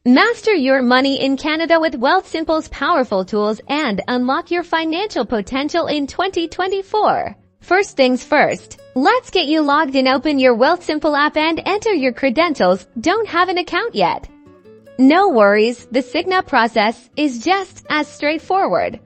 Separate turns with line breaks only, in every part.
Master your money in Canada with Wealthsimple's powerful tools and unlock your financial potential in 2024. First things first, let's get you logged in. Open your Wealthsimple app and enter your credentials. Don't have an account yet? No worries, the sign-up process is just as straightforward.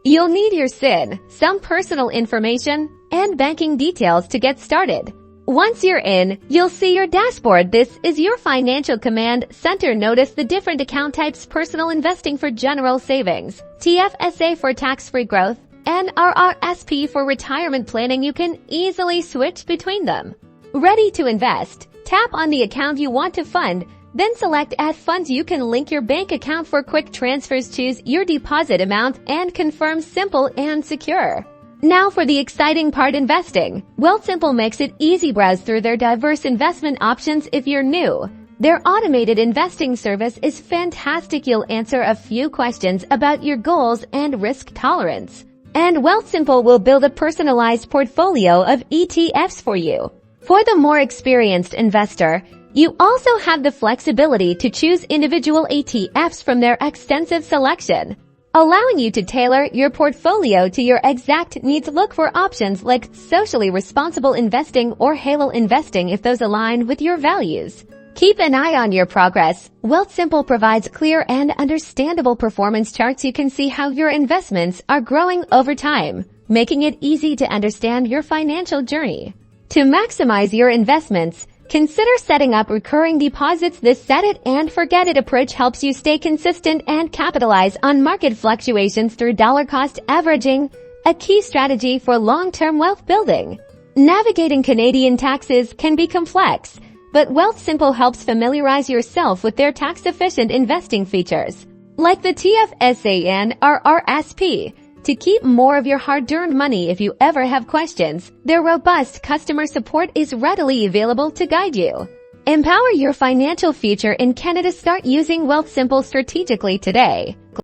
You'll need your SIN, some personal information, and banking details to get started. Once you're in, you'll see your dashboard. This is your financial command center. Notice the different account types: personal investing for general savings, TFSA for tax-free growth, and RRSP for retirement planning. You can easily switch between them. Ready to invest? Tap on the account you want to fund, then select Add Funds. You can link your bank account for quick transfers, choose your deposit amount, and confirm. Simple and secure. Now for the exciting part: investing. Wealthsimple makes it easy. Browse through their diverse investment options. If you're new, their automated investing service is fantastic. You'll answer a few questions about your goals and risk tolerance, and Wealthsimple will build a personalized portfolio of ETFs for you. For the more experienced investor, you also have the flexibility to choose individual ETFs from their extensive selection, allowing you to tailor your portfolio to your exact needs. Look for options like socially responsible investing or halo investing if those align with your values. Keep an eye on your progress. Wealthsimple provides clear and understandable performance charts. You can see how your investments are growing over time, making it easy to understand your financial journey. To maximize your investments, consider setting up recurring deposits. This set it and forget it approach helps you stay consistent and capitalize on market fluctuations through dollar cost averaging, a key strategy for long-term wealth building. Navigating Canadian taxes can be complex, but Wealthsimple helps familiarize yourself with their tax-efficient investing features, like the TFSA and RRSP, to keep more of your hard-earned money. If you ever have questions, their robust customer support is readily available to guide you. Empower your financial future in Canada. Start using Wealthsimple strategically today.